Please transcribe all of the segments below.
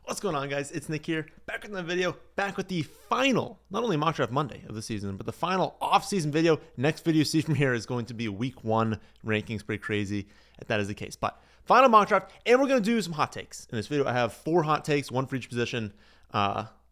What's going on, guys? It's Nick here, back with another video, back with the final, not only mock draft Monday of the season, but the final off-season video. Next video you see from here is going to be week 1 rankings. Pretty crazy if that is the case. But final mock draft, and we're going to do some hot takes. In this video, I have 4 hot takes, 1 for each position.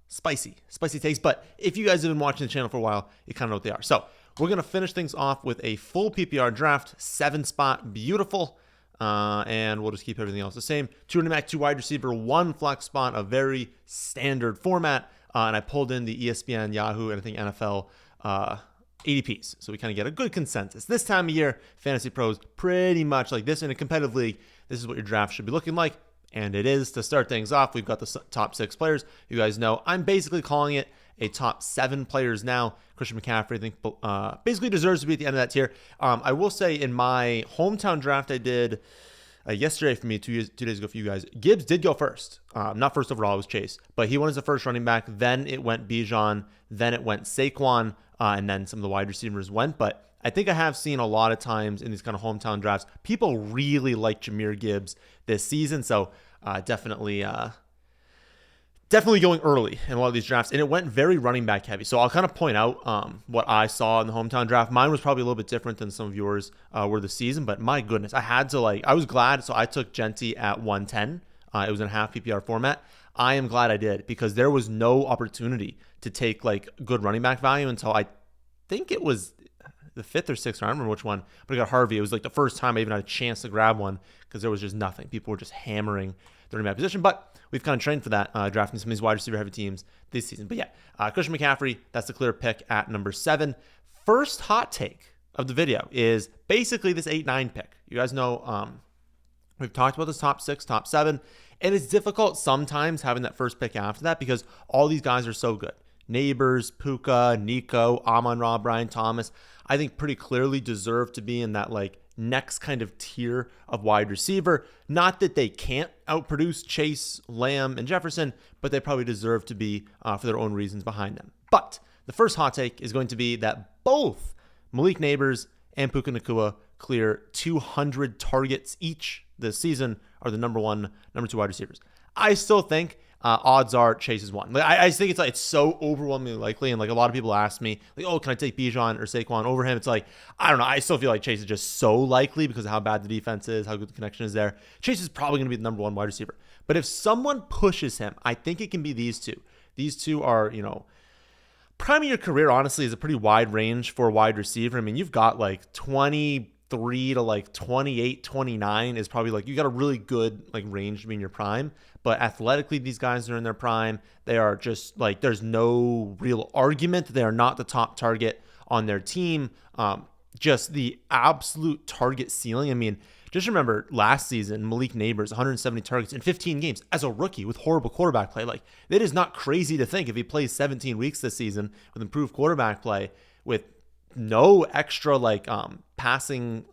Spicy takes. But if you guys have been watching the channel for a while, you kind of know what they are. So we're going to finish things off with a full PPR draft, 7-spot, beautiful. And we'll just keep everything else the same. 2 running back, 2 wide receiver, 1 flex spot, a very standard format. And I pulled in the ESPN, Yahoo, and I think NFL ADPs. So we kind of get a good consensus. This time of year, Fantasy Pros, pretty much like this. In a competitive league, this is what your draft should be looking like. And it is. To start things off, we've got the top 6 players. You guys know I'm basically calling it a top 7 players now. Christian McCaffrey, I think, basically deserves to be at the end of that tier. I will say in my hometown draft I did yesterday for me, 2 days ago for you guys, Gibbs did go first. Not first overall, it was Chase. But he went as the first running back. Then it went Bijan. Then it went Saquon. And then some of the wide receivers went. But I think I have seen a lot of times in these kind of hometown drafts, people really like Jahmyr Gibbs this season. So definitely going early in a lot of these drafts, and it went very running back heavy. So I'll kind of point out what I saw in the hometown draft. Mine was probably a little bit different than some of yours were this season, but my goodness, I was glad. So I took Genty at 110. It was in half PPR format. I am glad I did, because there was no opportunity to take like good running back value until I think it was the 5th or 6th round. I don't remember which one, but I got Harvey. It was like the first time I even had a chance to grab one, because there was just nothing. People were just hammering the running back position, but we've kind of trained for that, drafting some of these wide receiver heavy teams this season. But yeah, Christian McCaffrey, that's the clear pick at number 7. First hot take of the video is basically this 8-9 pick. You guys know we've talked about this top 6, top 7, and it's difficult sometimes having that first pick after that, because all these guys are so good. Neighbors, Puka, Nico, Amon-Ra, Brian Thomas, I think pretty clearly deserve to be in that like next kind of tier of wide receiver. Not that they can't outproduce Chase, Lamb, and Jefferson, but they probably deserve to be for their own reasons behind them. But the first hot take is going to be that both Malik Neighbors and Puka Nacua clear 200 targets each this season, are the number 1, number 2 wide receivers. I still think odds are Chase is 1. Like, I just think it's so overwhelmingly likely, and like a lot of people ask me, like, oh, can I take Bijan or Saquon over him? It's like, I don't know. I still feel like Chase is just so likely because of how bad the defense is, how good the connection is there. Chase is probably going to be the number 1 wide receiver. But if someone pushes him, I think it can be these two. These two are, prime of your career, honestly, is a pretty wide range for a wide receiver. I mean, you've got like 23 to like 28, 29 is probably like, you got a really good like range to be in your prime. But athletically, these guys are in their prime. They are just like, there's no real argument. They are not the top target on their team. Just the absolute target ceiling. I mean, just remember last season, Malik Neighbors, 170 targets in 15 games as a rookie with horrible quarterback play. Like, it is not crazy to think if he plays 17 weeks this season with improved quarterback play, with no extra like passing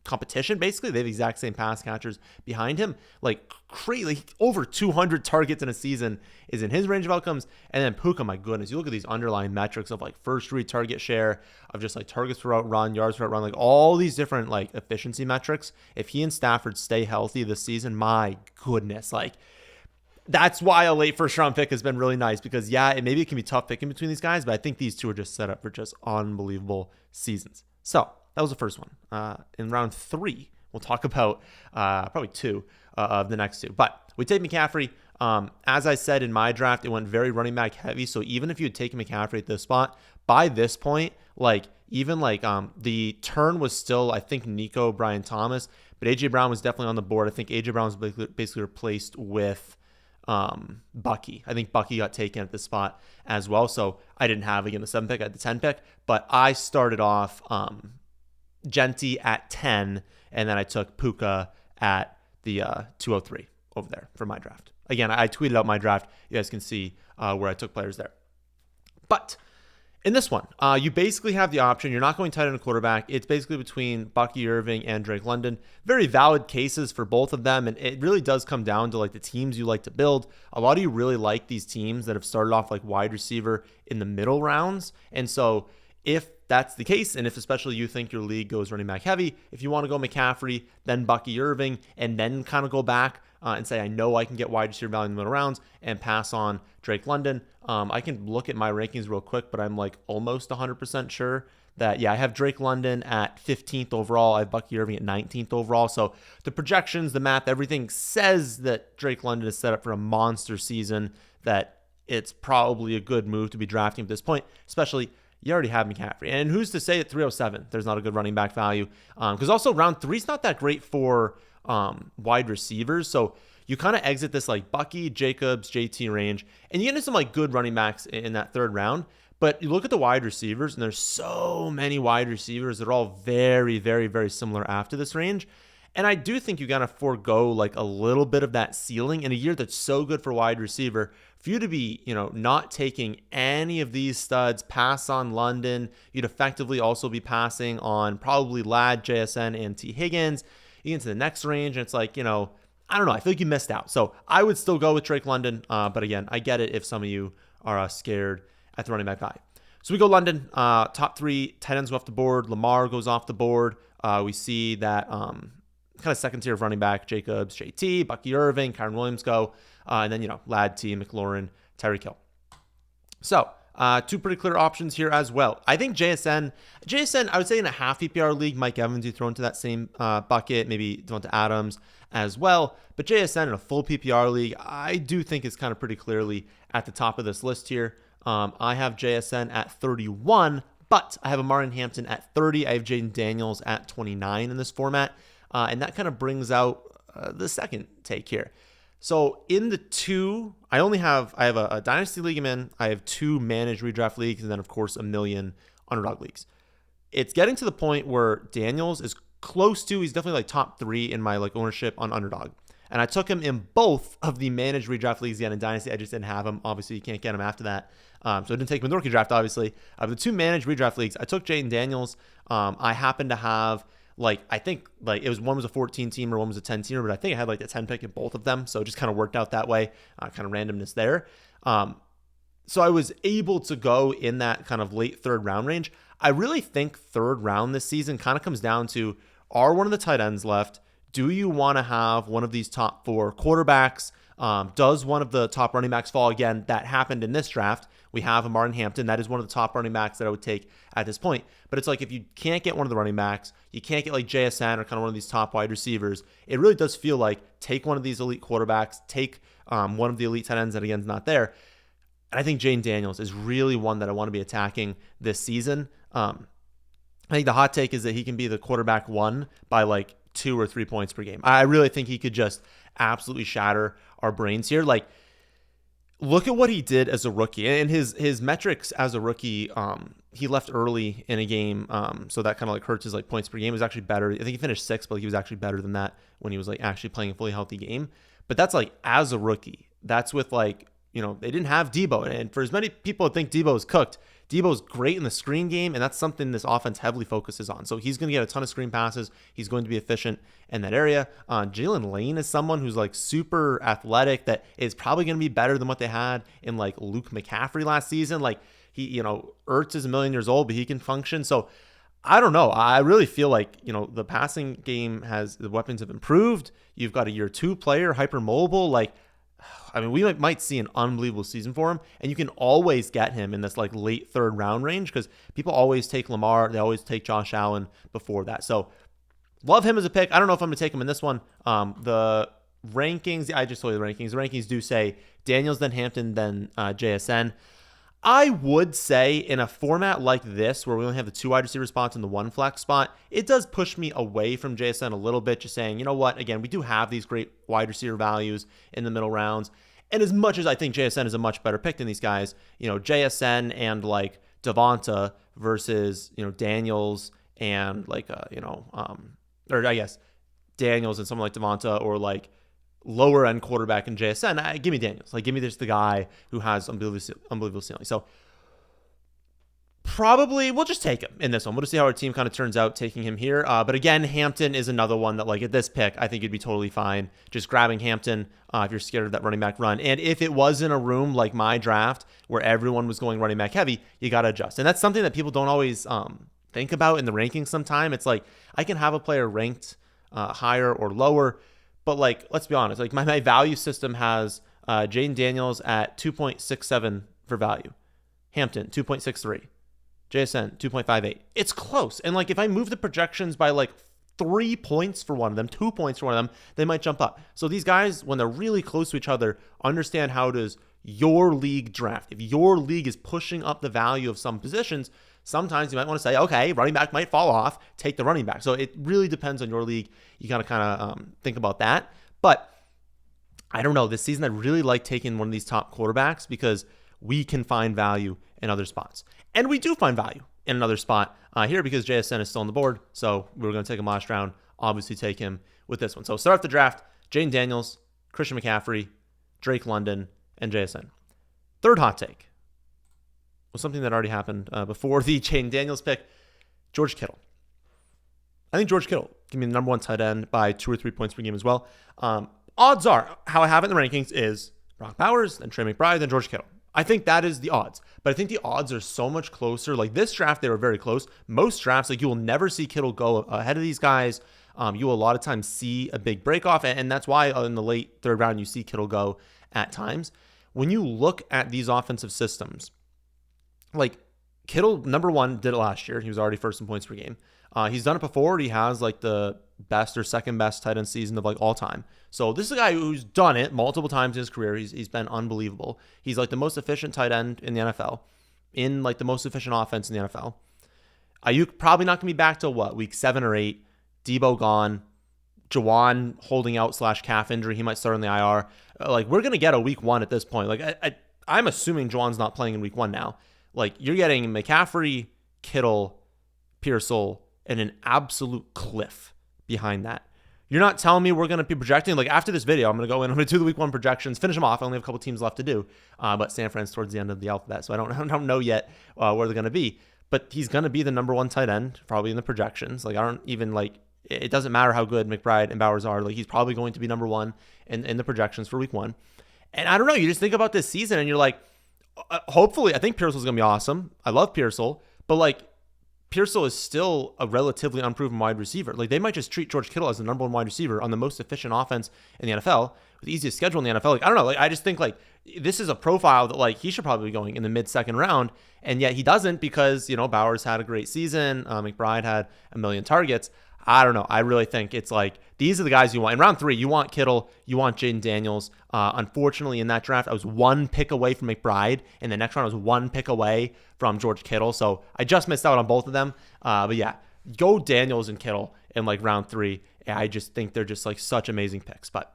competition. Basically, they have the exact same pass catchers behind him. Like, crazy, over 200 targets in a season is in his range of outcomes. And then Puka, my goodness, you look at these underlying metrics of like first read target share, of just like targets per route run, yards per route run, like all these different like efficiency metrics. If he and Stafford stay healthy this season, my goodness, like, that's why a late first round pick has been really nice, because maybe it can be tough picking between these guys, but I think these two are just set up for just unbelievable seasons. So that was the first one. In round 3, we'll talk about probably 2 of the next 2. But we take McCaffrey. As I said in my draft, it went very running back heavy. So even if you had taken McCaffrey at this spot, by this point, like even like the turn was still, I think, Nico, Brian Thomas, but AJ Brown was definitely on the board. I think AJ Brown was basically replaced with Bucky. I think Bucky got taken at this spot as well. So I didn't have, again, the 7 pick, I had the 10 pick, but I started off Genty at 10, and then I took Puka at the 203 over there for my draft. Again, I tweeted out my draft. You guys can see where I took players there. But in this one, you basically have the option. You're not going tight end and quarterback. It's basically between Bucky Irving and Drake London. Very valid cases for both of them, and it really does come down to like the teams you like to build. A lot of you really like these teams that have started off like wide receiver in the middle rounds, and so if that's the case, and if especially you think your league goes running back heavy, if you want to go McCaffrey, then Bucky Irving, and then kind of go back and say I know I can get wide receiver value in the middle rounds and pass on Drake London. I can look at my rankings real quick, but I'm like almost 100% sure that, yeah, I have Drake London at 15th overall. I have Bucky Irving at 19th overall. So the projections, the math, everything says that Drake London is set up for a monster season, that it's probably a good move to be drafting at this point, especially you already have McCaffrey. And who's to say at 307 there's not a good running back value? Because also round 3 is not that great for wide receivers. So you kind of exit this like Bucky, Jacobs, JT range, and you get into some like good running backs in that third round. But you look at the wide receivers, and there's so many wide receivers that are all very, very, very similar after this range. And I do think you got to forego like a little bit of that ceiling in a year that's so good for wide receiver. For you to be, not taking any of these studs, pass on London, you'd effectively also be passing on probably Ladd, JSN, and T. Higgins. You get into the next range, and it's like, I don't know. I feel like you missed out. So I would still go with Drake London. But again, I get it if some of you are scared at the running back value. So we go London, top 3 tight ends go off the board. Lamar goes off the board. We see that kind of second tier of running back, Jacobs, JT, Bucky Irving, Kyron Williams go. And then, Ladd, T, McLaurin, Tyreek Hill. So 2 pretty clear options here as well. I think JSN, I would say in a half PPR league, Mike Evans, you throw into that same bucket, maybe Devonta Adams as well. But JSN in a full PPR league, I do think is kind of pretty clearly at the top of this list here. I have JSN at 31, but I have Amari Hampton at 30. I have Jaden Daniels at 29 in this format. And that kind of brings out the second take here. So in the 2, I have a Dynasty League I'm in. I have 2 managed redraft leagues, and then, of course, a million Underdog leagues. It's getting to the point where Daniels is close to, he's definitely like top 3 in my like ownership on Underdog. And I took him in both of the managed redraft leagues again in Dynasty. I just didn't have him. Obviously, you can't get him after that. So I didn't take him in the rookie draft, obviously. Of the 2 managed redraft leagues, I took Jaden Daniels. I happen to have, I think it was, one was a 14 teamer, one was a 10 teamer, but I think I had like the 10 pick in both of them. So it just kind of worked out that way. Kind of randomness there. So I was able to go in that kind of late third round range. I really think third round this season kind of comes down to, are one of the tight ends left? Do you want to have one of these top 4 quarterbacks? Does one of the top running backs fall? Again, that happened in this draft. We have Amari Hampton. That is one of the top running backs that I would take at this point. But it's like, if you can't get one of the running backs, you can't get like JSN or kind of one of these top wide receivers, it really does feel like take one of these elite quarterbacks, take one of the elite tight ends that, again, is not there. And I think Jaden Daniels is really one that I want to be attacking this season. I think the hot take is that he can be the quarterback 1 by like 2 or 3 points per game. I really think he could just absolutely shatter our brains here. Like, look at what he did as a rookie, and his metrics as a rookie. He left early in a game, so that kind of like hurts his like points per game. It was actually better. I think he finished 6th, but he was actually better than that when he was like actually playing a fully healthy game. But that's like as a rookie. That's with like, they didn't have Debo, and for as many people that think Debo is cooked, Debo's great in the screen game, and that's something this offense heavily focuses on. So he's going to get a ton of screen passes. He's going to be efficient in that area. Jalen Lane is someone who's like super athletic that is probably going to be better than what they had in like Luke McCaffrey last season. Like he, Ertz is a million years old, but he can function. So I don't know. I really feel like, the passing game the weapons have improved. You've got a year 2 player, hypermobile, we might see an unbelievable season for him, and you can always get him in this like late third round range because people always take Lamar. They always take Josh Allen before that. So love him as a pick. I don't know if I'm going to take him in this one. The rankings, I just told you the rankings. The rankings do say Daniels, then Hampton, then JSN. I would say in a format like this, where we only have the 2 wide receiver spots and the 1 flex spot, it does push me away from JSN a little bit, just saying, you know what, again, we do have these great wide receiver values in the middle rounds. And as much as I think JSN is a much better pick than these guys, JSN and like Devonta versus, Daniels and like, or I guess Daniels and someone like Devonta, or like lower end quarterback in JSN, give me Daniels. Like, give me just the guy who has unbelievable ceiling. So probably we'll just take him in this one. We'll just see how our team kind of turns out taking him here. But again, Hampton is another one that, like, at this pick, I think you'd be totally fine just grabbing Hampton if you're scared of that running back run. And if it was in a room like my draft where everyone was going running back heavy, you got to adjust. And that's something that people don't always think about in the rankings sometime. It's like, I can have a player ranked higher or lower, But like, let's be honest. Like my value system has Jaden Daniels at 2.67 for value, Hampton 2.63, JSN 2.58. It's close. And like if I move the projections by like 3 points for one of them, 2 points for one of them, they might jump up. So these guys, when they're really close to each other, understand how does your league draft. If your league is pushing up the value of some positions, sometimes you might want to say, okay, running back might fall off, take the running back. So it really depends on your league. You got to kind of think about that. But I don't know. This season, I really like taking one of these top quarterbacks because we can find value in other spots. And we do find value in another spot here because JSN is still on the board. So we were going to take him last round. Obviously take him with this one. So start off the draft, Jaden Daniels, Christian McCaffrey, Drake London, and JSN. Third hot take was something that already happened before the Jaden Daniels pick, George Kittle. I think George Kittle can be the number one tight end by 2 or 3 points per game as well. Odds are, how I have it in the rankings is Brock Bowers, then Trey McBride, then George Kittle. I think that is the odds. But I think the odds are so much closer. Like this draft, they were very close. Most drafts, like you will never see Kittle go ahead of these guys. You will a lot of times see a big break off. And that's why in the late third round, you see Kittle go at times. When you look at these offensive systems, like Kittle, number one, did it last year. He was already first in points per game. He's done it before. He has like the best or second best tight end season of like all time. So this is a guy who's done it multiple times in his career. He's been unbelievable. He's like the most efficient tight end in the NFL, in like the most efficient offense in the NFL. Ayuk probably not going to be back till what, week 7 or 8. Debo gone. Jawan holding out / calf injury. He might start on the IR. Like we're going to get a week 1 at this point. Like I'm assuming Jawan's not playing in week 1 now. Like you're getting McCaffrey, Kittle, Pearsall, and an absolute cliff behind that. You're not telling me we're going to be projecting, like after this video, I'm going to go in, I'm going to do the week 1 projections, finish them off. I only have a couple teams left to do, but San Fran's towards the end of the alphabet, so I don't know yet where they're going to be. But he's going to be the number one tight end, probably in the projections. Like I don't even like, it doesn't matter how good McBride and Bowers are. Like he's probably going to be number one in the projections for week 1. And I don't know, you just think about this season and you're like, hopefully, I think Pearsall's going to be awesome. I love Pearsall, but like, Pearsall is still a relatively unproven wide receiver. Like they might just treat George Kittle as the number one wide receiver on the most efficient offense in the NFL with the easiest schedule in the NFL. Like I don't know. Like I just think like this is a profile that like he should probably be going in the mid-second round, and yet he doesn't because Bowers had a great season. McBride had a million targets. I don't know. I really think it's like these are the guys you want. In round 3, you want Kittle, you want Jaden Daniels. Unfortunately, in that draft, I was 1 pick away from McBride. In the next round, I was 1 pick away from George Kittle. So I just missed out on both of them. But yeah, go Daniels and Kittle in like round 3. I just think they're just like such amazing picks. But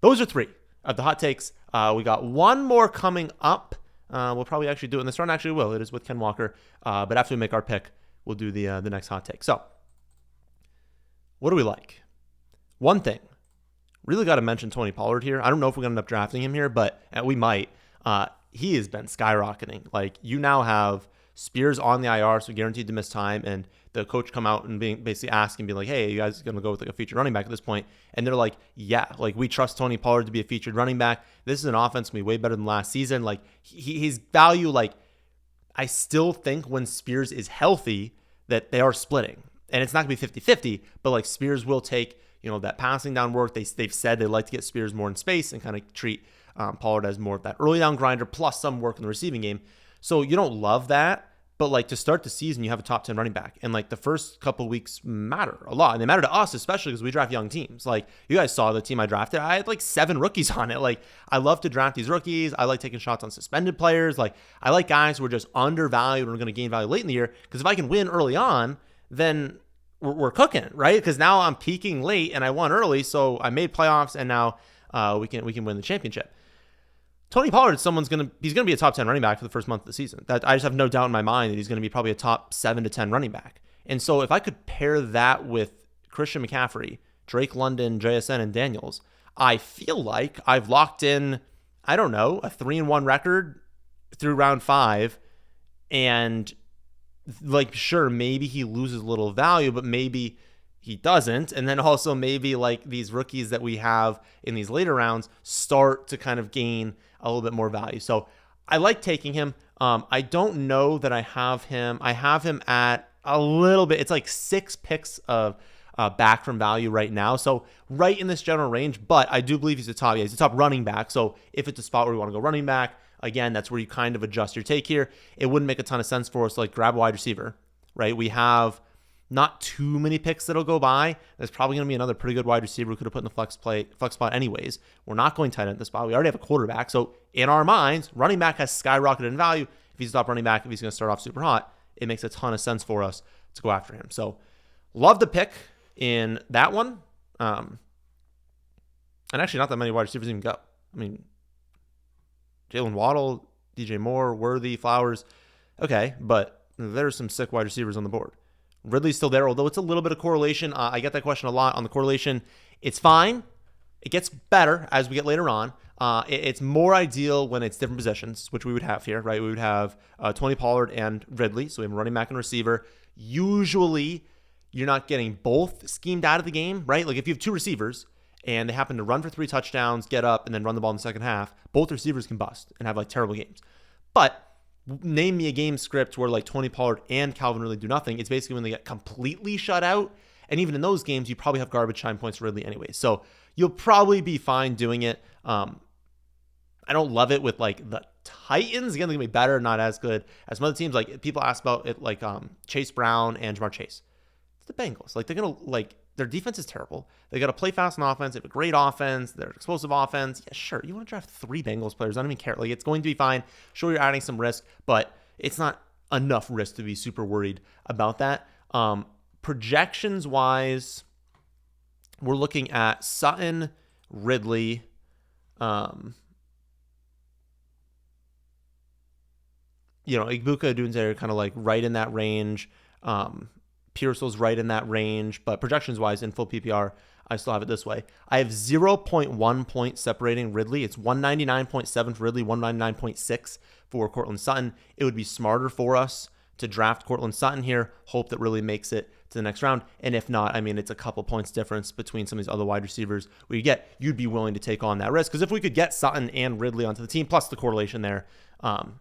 those are 3 of the hot takes. We got one more coming up. We'll probably actually do it in this round. Actually, will. It is with Ken Walker. But after we make our pick, we'll do the next hot take. So what do we like? One thing, really got to mention Tony Pollard here. I don't know if we're going to end up drafting him here, but we might. He has been skyrocketing. Like you now have Spears on the IR, so guaranteed to miss time, and the coach come out and basically asking, being like, hey, you guys going to go with like a featured running back at this point? And they're like, yeah, like we trust Tony Pollard to be a featured running back. This is an offense going to be way better than last season. Like his value, like I still think when Spears is healthy that they are splitting. And it's not going to be 50-50, but like Spears will take, that passing down work. They've said they like to get Spears more in space and kind of treat Pollard as more of that early down grinder plus some work in the receiving game. So you don't love that, but like to start the season, you have a top 10 running back. And like the first couple of weeks matter a lot. And they matter to us, especially because we draft young teams. Like you guys saw the team I drafted. I had like 7 rookies on it. Like I love to draft these rookies. I like taking shots on suspended players. Like I like guys who are just undervalued and are going to gain value late in the year. Because if I can win early on, then we're cooking, right? Because now I'm peaking late and I won early, so I made playoffs, and now we can win the championship. Tony Pollard, he's gonna be a top 10 running back for the first month of the season. That I just have no doubt in my mind that he's gonna be probably a top 7 to 10 running back. And so if I could pair that with Christian McCaffrey, Drake London, JSN, and Daniels, I feel like I've locked in, I don't know, a 3-1 record through round 5, and like, sure, maybe he loses a little value, but maybe he doesn't. And then also maybe like these rookies that we have in these later rounds start to kind of gain a little bit more value. So I like taking him. I don't know that I have him. I have him at a little bit. It's like 6 picks of back from value right now. So right in this general range, but I do believe he's a top running back. So if it's a spot where we want to go running back, again, that's where you kind of adjust your take here. It wouldn't make a ton of sense for us to like grab a wide receiver, right? We have not too many picks that'll go by. There's probably going to be another pretty good wide receiver we could have put in the flex spot anyways. We're not going tight end at the spot. We already have a quarterback. So in our minds, running back has skyrocketed in value. If he's a top running back, if he's going to start off super hot, it makes a ton of sense for us to go after him. So love the pick in that one. And actually not that many wide receivers even go. I mean, Jalen Waddle, DJ Moore, Worthy, Flowers. Okay, but there's some sick wide receivers on the board. Ridley's still there, although it's a little bit of correlation. I get that question a lot on the correlation. It's fine. It gets better as we get later on. It's more ideal when it's different positions, which we would have here, right? We would have Tony Pollard and Ridley, so we have a running back and receiver. Usually, you're not getting both schemed out of the game, right? Like if you have two receivers and they happen to run for 3 touchdowns, get up, and then run the ball in the second half, both receivers can bust and have like terrible games. But name me a game script where like Tony Pollard and Calvin Ridley do nothing. It's basically when they get completely shut out. And even in those games, you probably have garbage time points for Ridley anyway. So you'll probably be fine doing it. I don't love it with like the Titans. Again, they're going to be better, not as good as some other teams. Like people ask about it, like Chase Brown and Jamar Chase. It's the Bengals. Like they're going to like, their defense is terrible. They got to play fast on offense. They have a great offense. They're explosive offense. Yeah, sure. You want to draft 3 Bengals players. I don't even care. Like it's going to be fine. Sure, you're adding some risk, but it's not enough risk to be super worried about that. Projections wise, we're looking at Sutton, Ridley, Igbuka, Dunze are kind of like right in that range. Pearsall's right in that range, but projections-wise, in full PPR, I still have it this way. I have 0.1 points separating Ridley. It's 199.7 for Ridley, 199.6 for Courtland Sutton. It would be smarter for us to draft Courtland Sutton here, hope that Ridley makes it to the next round. And if not, I mean, it's a couple points difference between some of these other wide receivers we get. You'd be willing to take on that risk. Because if we could get Sutton and Ridley onto the team, plus the correlation there, 50-50,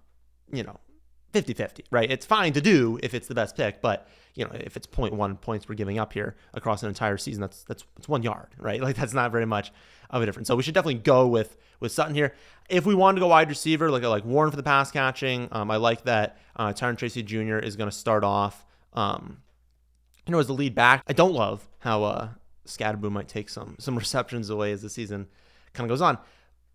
right? It's fine to do if it's the best pick, but if it's 0.1 points we're giving up here across an entire season, that's 1 yard, right? Like that's not very much of a difference. So we should definitely go with Sutton here. If we wanted to go wide receiver, like Warren for the pass catching, I like that Tyron Tracy Jr. is going to start off, as the lead back. I don't love how Scatterboo might take some receptions away as the season kind of goes on.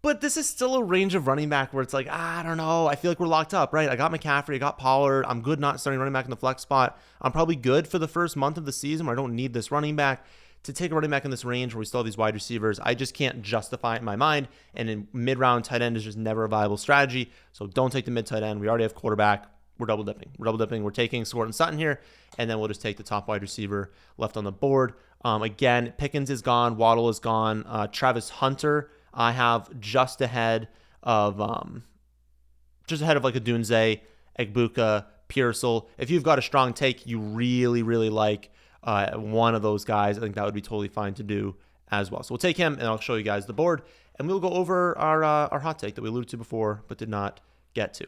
But this is still a range of running back where it's like, I don't know. I feel like we're locked up, right? I got McCaffrey, I got Pollard. I'm good not starting running back in the flex spot. I'm probably good for the first month of the season where I don't need this running back. To take a running back in this range where we still have these wide receivers, I just can't justify it in my mind. And in mid-round, tight end is just never a viable strategy. So don't take the mid-tight end. We already have quarterback. We're double dipping. We're taking Swart and Sutton here, and then we'll just take the top wide receiver left on the board. Again, Pickens is gone. Waddle is gone. Travis Hunter, I have just ahead of like a Dunze, Egbuka, Pearsall. If you've got a strong take, you really, really like one of those guys, I think that would be totally fine to do as well. So we'll take him, and I'll show you guys the board, and we'll go over our hot take that we alluded to before but did not get to.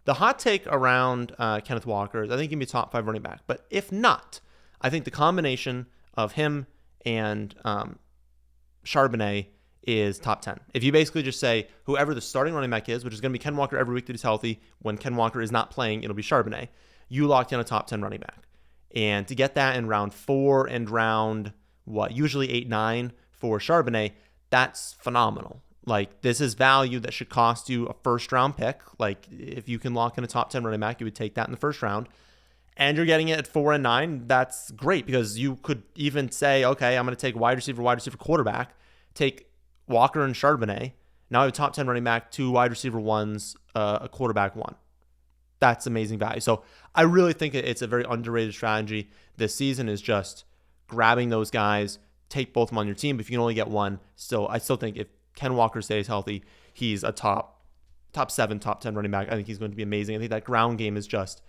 The hot take around Kenneth Walker is I think he can be a top 5 running back. But if not, I think the combination of him and Charbonnet is top 10. If you basically just say whoever the starting running back is, which is going to be Ken Walker every week that he's healthy, when Ken Walker is not playing, it'll be Charbonnet. You locked in a top 10 running back. And to get that in round 4 and round, usually 8-9 for Charbonnet, that's phenomenal. Like, this is value that should cost you a first-round pick. Like, if you can lock in a top 10 running back, you would take that in the first round. And you're getting it at 4 and 9. That's great because you could even say, okay, I'm going to take wide receiver, quarterback, take Walker and Charbonnet. Now I have a top 10 running back, 2 wide receiver ones, a quarterback 1. That's amazing value. So I really think it's a very underrated strategy this season is just grabbing those guys, take both of them on your team. But if you can only get one, I still think if Ken Walker stays healthy, he's a top 7, top 10 running back. I think he's going to be amazing. I think that ground game is just,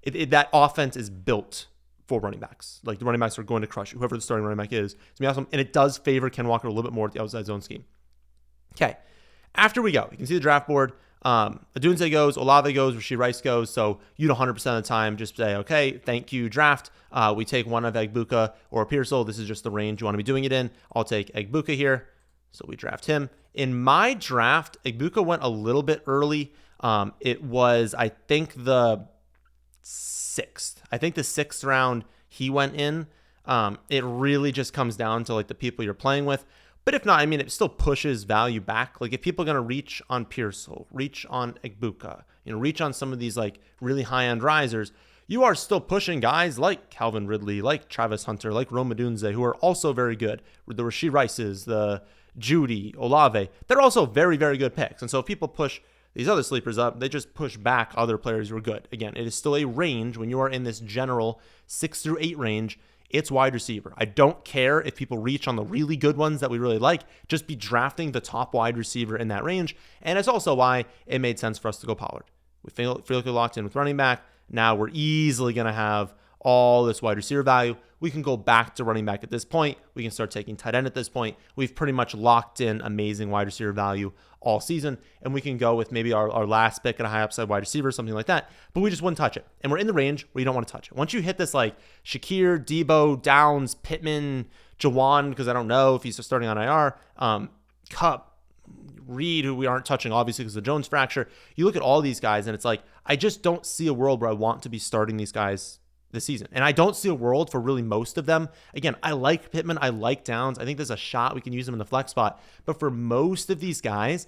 that offense is built for running backs. Like the running backs are going to crush you. Whoever the starting running back is, it's going to be awesome. And it does favor Ken Walker a little bit more at the outside zone scheme. Okay. After we go, you can see the draft board. Adunze goes, Olave goes, Rashee Rice goes. So you'd 100% of the time just say, okay, thank you, draft. We take one of Egbuka or Pearsall. This is just the range you want to be doing it in. I'll take Egbuka here. So we draft him. In my draft, Egbuka went a little bit early. It was, I think, the 6th. I think the 6th round he went in. It really just comes down to like the people you're playing with. But if not, I mean, it still pushes value back. Like if people are going to reach on Pearsall, reach on Egbuka, reach on some of these like really high-end risers, you are still pushing guys like Calvin Ridley, like Travis Hunter, like Rome Odunze, who are also very good. The Rashee Rices, the Judy, Olave, they're also very, very good picks. And so if people push these other sleepers up, they just push back other players who are good. Again, it is still a range when you are in this general 6 through 8 range. It's wide receiver. I don't care if people reach on the really good ones that we really like. Just be drafting the top wide receiver in that range. And it's also why it made sense for us to go Pollard. We feel like we're locked in with running back. Now we're easily going to have all this wide receiver value. We can go back to running back at this point. We can start taking tight end at this point. We've pretty much locked in amazing wide receiver value all season, and we can go with maybe our last pick at a high upside wide receiver, something like that, but we just wouldn't touch it. And we're in the range where you don't want to touch it. Once you hit this like Shakir, Debo, Downs, Pittman, Jawan, because I don't know if he's starting on IR, Kupp, Reed, who we aren't touching obviously because of the Jones fracture, you look at all these guys and it's like, I just don't see a world where I want to be starting these guys this season. And I don't see a world for really most of them. Again, I like Pittman. I like Downs. I think there's a shot we can use them in the flex spot. But for most of these guys,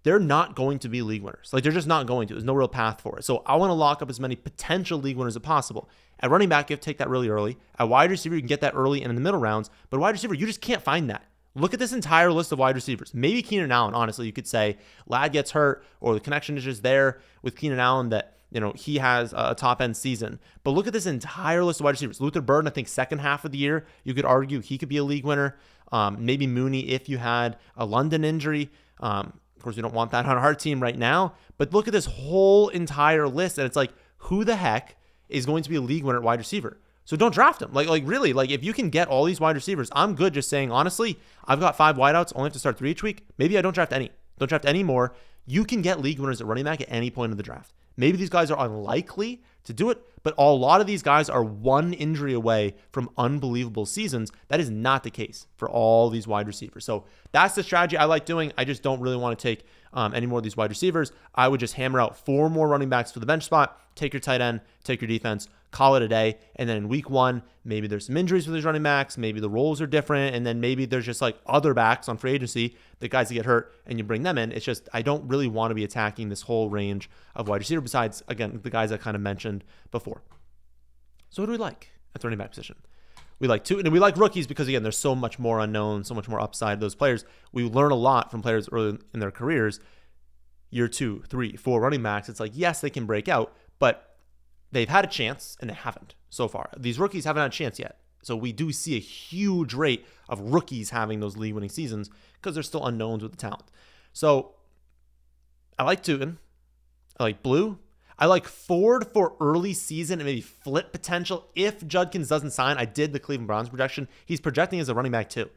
they're not going to be league winners. Like they're just not going to. There's no real path for it. So I want to lock up as many potential league winners as possible. At running back, you have to take that really early. At wide receiver, you can get that early and in the middle rounds. But wide receiver, you just can't find that. Look at this entire list of wide receivers. Maybe Keenan Allen, honestly, you could say Lad gets hurt or the connection is just there with Keenan Allen that he has a top-end season. But look at this entire list of wide receivers. Luther Burden, I think second half of the year, you could argue he could be a league winner. Maybe Mooney if you had a London injury. Of course, we don't want that on our team right now. But look at this whole entire list, and it's like, who the heck is going to be a league winner at wide receiver? So don't draft him. Like really, like if you can get all these wide receivers, I'm good just saying, honestly, I've got 5 wideouts, only have to start 3 each week. Maybe I don't draft any. Don't draft any more. You can get league winners at running back at any point of the draft. Maybe these guys are unlikely to do it, but a lot of these guys are one injury away from unbelievable seasons. That is not the case for all these wide receivers. So that's the strategy I like doing. I just don't really want to take any more of these wide receivers. I would just hammer out 4 more running backs for the bench spot, take your tight end, take your defense, call it a day. And then in week 1, maybe there's some injuries for these running backs. Maybe the roles are different. And then maybe there's just like other backs on free agency, the guys that get hurt, and you bring them in. It's just, I don't really want to be attacking this whole range of wide receiver besides, again, the guys I kind of mentioned before. So what do we like at the running back position? We like and we like rookies because, again, there's so much more unknown, so much more upside of those players. We learn a lot from players early in their careers. Year 2, 3, 4 running backs, it's like, yes, they can break out, but they've had a chance and they haven't so far. These rookies haven't had a chance yet. So we do see a huge rate of rookies having those league winning seasons because they're still unknowns with the talent. So I like Tootin. I like Blue. I like Ford for early season and maybe flip potential if Judkins doesn't sign. I did the Cleveland Browns projection. He's projecting as a running back too.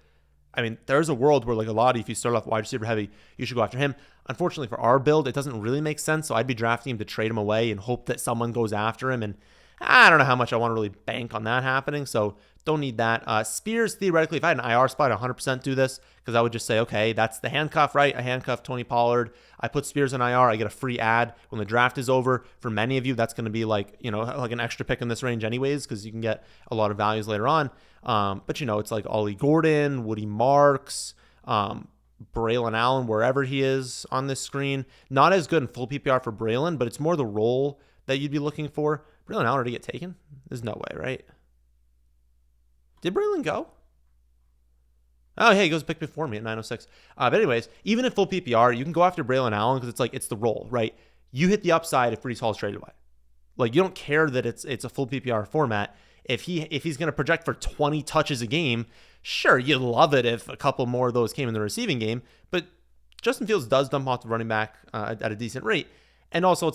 I mean, there's a world where like a lot of, if you start off wide receiver heavy, you should go after him. Unfortunately for our build, it doesn't really make sense. So I'd be drafting him to trade him away and hope that someone goes after him. And I don't know how much I want to really bank on that happening. So don't need that. Spears, theoretically, if I had an IR spot, I'd 100% do this because I would just say, okay, that's the handcuff, right? I handcuff Tony Pollard. I put Spears in IR. I get a free ad when the draft is over. For many of you, that's going to be like an extra pick in this range anyways because you can get a lot of values later on. But it's like Ollie Gordon, Woody Marks, Braylon Allen, wherever he is on this screen. Not as good in full PPR for Braylon, but it's more the role that you'd be looking for. Braylon Allen already get taken? There's no way, right? Did Braylon go? Oh, hey, he goes pick before me at 906. But anyways, even in full PPR, you can go after Braylon Allen because it's the role, right? You hit the upside if Breece Hall's traded away. Like, you don't care that it's a full PPR format. If he's going to project for 20 touches a game, sure, you'd love it if a couple more of those came in the receiving game. But Justin Fields does dump off the running back at a decent rate. And also,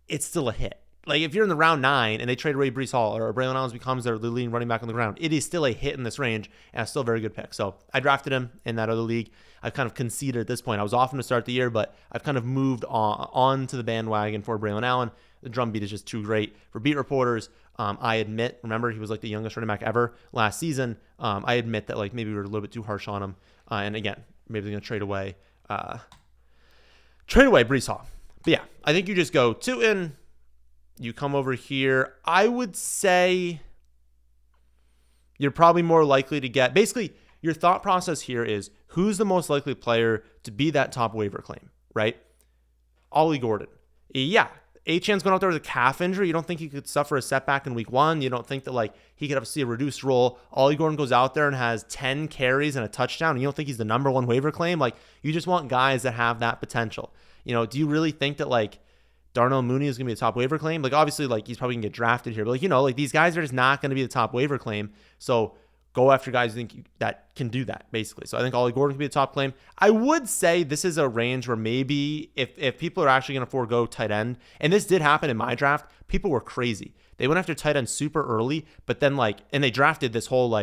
it's still a hit. like if you're in the round 9 and they trade away Breece Hall or Braylon Allen becomes their leading running back on the ground, it is still a hit in this range and it's still a very good pick. So I drafted him in that other league. I've kind of conceded at this point. I was off him to start the year, but I've kind of moved on to the bandwagon for Braylon Allen. The drumbeat is just too great for beat reporters. I admit, remember, he was like the youngest running back ever last season. I admit that like maybe we were a little bit too harsh on him. And again, maybe they're going to trade away Breece Hall. But yeah, I think you just go 2 in. You come over here. I would say you're probably more likely to get, basically your thought process here is who's the most likely player to be that top waiver claim, right? Ollie Gordon. Yeah. Achan's going out there with a calf injury. You don't think he could suffer a setback in week 1. You don't think that like he could see a reduced role. Ollie Gordon goes out there and has 10 carries and a touchdown. And you don't think he's the number 1 waiver claim. Like you just want guys that have that potential. Do you really think that like Darnell Mooney is going to be a top waiver claim? Like obviously like he's probably going to get drafted here, but like, like these guys are just not going to be the top waiver claim. So go after guys who think that can do that basically. So I think Ollie Gordon can be a top claim. I would say this is a range where maybe if people are actually going to forego tight end, and this did happen in my draft, people were crazy. They went after tight end super early, but then and they drafted this whole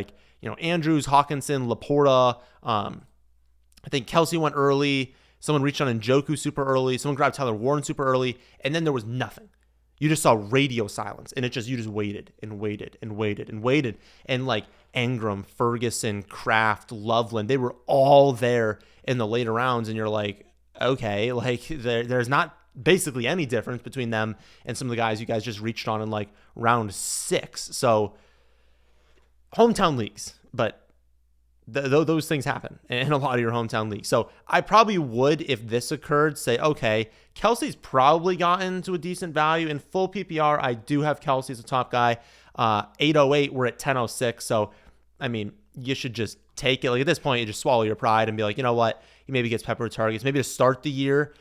Andrews, Hawkinson, Laporta. I think Kelsey went early. Someone reached on Njoku super early. Someone grabbed Tyler Warren super early. And then there was nothing. You just saw radio silence. And you just waited and waited and waited and waited. And Engram, Ferguson, Kraft, Loveland, they were all there in the later rounds. And you're like, okay, there's not basically any difference between them and some of the guys you guys just reached on in round 6. So hometown leagues, but those things happen in a lot of your hometown leagues. So I probably would, if this occurred, say, okay, Kelsey's probably gotten to a decent value. In full PPR, I do have Kelsey as a top guy. 808, we're at 1006. So, I mean, you should just take it. Like at this point, you just swallow your pride and be like, you know what? He maybe gets pepper targets. Maybe to start the year,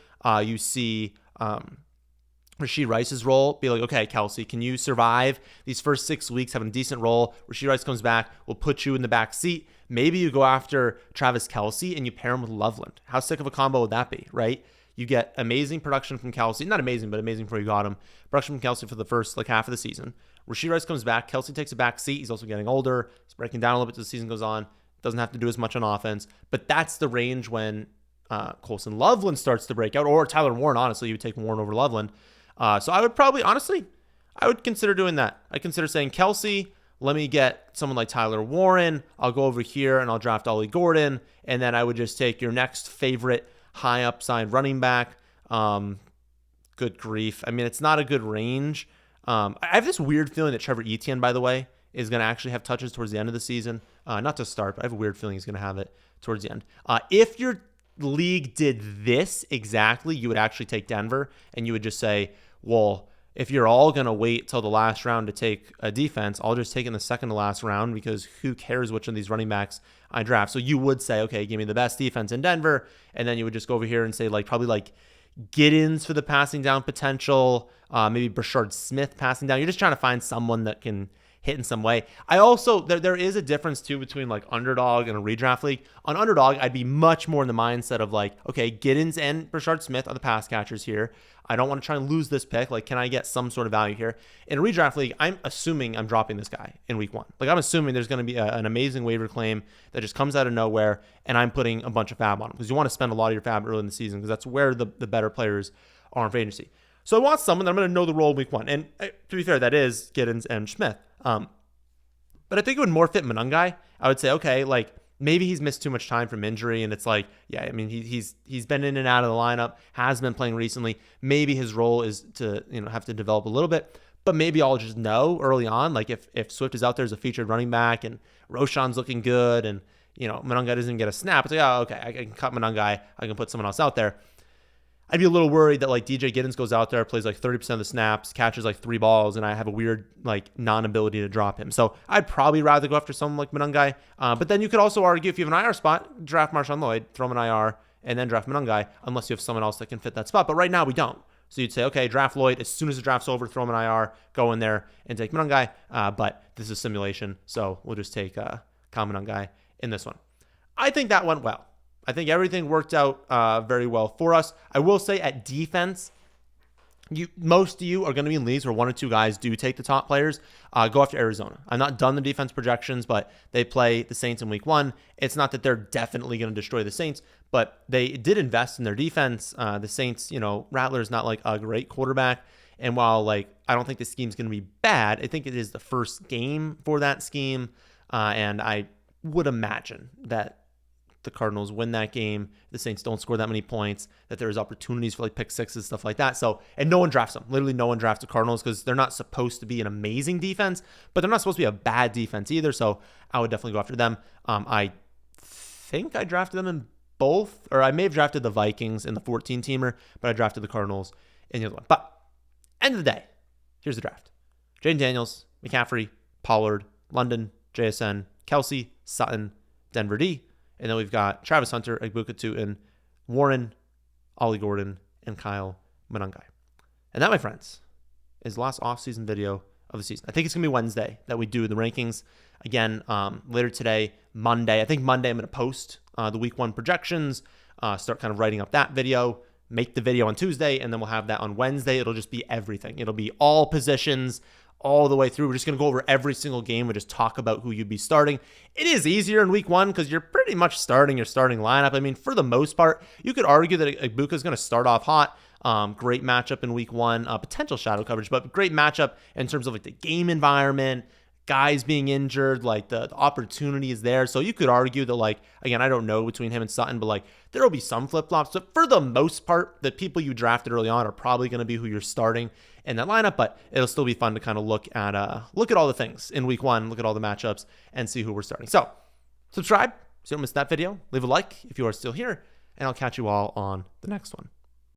you see Rashee Rice's role, be like, okay, Kelsey, can you survive these first 6 weeks having a decent role? Rashee Rice comes back, we'll put you in the back seat. Maybe you go after Travis Kelsey and you pair him with Loveland. How sick of a combo would that be, right? You get amazing production from Kelsey. Not amazing, but amazing before you got him. Production from Kelsey for the first half of the season. Rashee Rice comes back. Kelsey takes a back seat. He's also getting older. He's breaking down a little bit as the season goes on. Doesn't have to do as much on offense. But that's the range when Colson Loveland starts to break out. Or Tyler Warren, honestly. You would take Warren over Loveland. So I would probably, honestly, I would consider doing that. I consider saying, Kelsey, let me get someone like Tyler Warren. I'll go over here and I'll draft Ollie Gordon. And then I would just take your next favorite high upside running back. Good grief. I mean, it's not a good range. I have this weird feeling that Trevor Etienne, by the way, is going to actually have touches towards the end of the season. Not to start, but I have a weird feeling he's going to have it towards the end. If your league did this exactly, you would actually take Denver and you would just say, well, if you're all going to wait till the last round to take a defense, I'll just take in the second to last round because who cares which of these running backs I draft. So you would say, okay, give me the best defense in Denver. And then you would just go over here and say probably Giddens for the passing down potential, maybe Brashard Smith passing down. You're just trying to find someone that can hit in some way. I also, there is a difference too between Underdog and a redraft league. On Underdog, I'd be much more in the mindset of okay, Giddens and Brashard Smith are the pass catchers here. I don't want to try and lose this pick. Can I get some sort of value here? In a redraft league, I'm assuming I'm dropping this guy in week 1. I'm assuming there's going to be an amazing waiver claim that just comes out of nowhere, and I'm putting a bunch of fab on him because you want to spend a lot of your fab early in the season because that's where the better players are in free agency. So I want someone that I'm going to know the role in week 1. And to be fair, that is Giddens and Smith. But I think it would more fit Monangai. I would say, okay, maybe he's missed too much time from injury, and it's yeah, I mean, he's been in and out of the lineup, has been playing recently. Maybe his role is to have to develop a little bit, but maybe I'll just know early on, if Swift is out there as a featured running back and Roshan's looking good, and Monangai doesn't get a snap, it's oh, okay, I can cut Monangai, I can put someone else out there. I'd be a little worried that DJ Giddens goes out there, plays 30% of the snaps, catches 3 balls, and I have a weird non-ability to drop him. So I'd probably rather go after someone like Monangai. But then you could also argue if you have an IR spot, draft Marshawn Lloyd, throw him an IR, and then draft Monangai, unless you have someone else that can fit that spot. But right now we don't. So you'd say, okay, draft Lloyd. As soon as the draft's over, throw him an IR, go in there and take Monangai. But this is simulation, so we'll just take Kyle Monangai in this one. I think that went well. I think everything worked out very well for us. I will say at defense, Most of you are going to be in leagues where one or two guys do take the top players. Go after Arizona. I'm not done the defense projections, but they play the Saints in week 1. It's not that they're definitely going to destroy the Saints, but they did invest in their defense. The Saints, Rattler's not like a great quarterback. And while I don't think the scheme's going to be bad, I think it is the first game for that scheme. And I would imagine that the Cardinals win that game, the Saints don't score that many points, that there's opportunities for pick sixes, stuff like that. So, and no one drafts them. Literally no one drafts the Cardinals because they're not supposed to be an amazing defense, but they're not supposed to be a bad defense either. So I would definitely go after them. I think I drafted them in both, or I may have drafted the Vikings in the 14-teamer, but I drafted the Cardinals in the other one. But end of the day, here's the draft. Jaden Daniels, McCaffrey, Pollard, London, JSN, Kelsey, Sutton, Denver D. And then we've got Travis Hunter, Egbuka Tootin, Warren, Ollie Gordon, and Kyle Monangai. And that, my friends, is the last offseason video of the season. I think it's going to be Wednesday that we do the rankings. Again, later today, Monday. I think Monday I'm going to post the week 1 projections, start kind of writing up that video, make the video on Tuesday, and then we'll have that on Wednesday. It'll just be everything. It'll be all positions, all the way through. We're just going to go over every single game and just talk about who you'd be starting. It is easier in week 1 because you're pretty much starting your starting lineup. I mean, for the most part, you could argue that Egbuka is going to start off hot. Great matchup in week 1, potential shadow coverage, but great matchup in terms of the game environment, guys being injured, the opportunity is there. So you could argue that again, I don't know between him and Sutton, but there will be some flip-flops. But for the most part, the people you drafted early on are probably going to be who you're starting in that lineup, but it'll still be fun to kind of look at all the things in week 1, look at all the matchups and see who we're starting. So subscribe so you don't miss that video. Leave a like if you are still here, and I'll catch you all on the next one.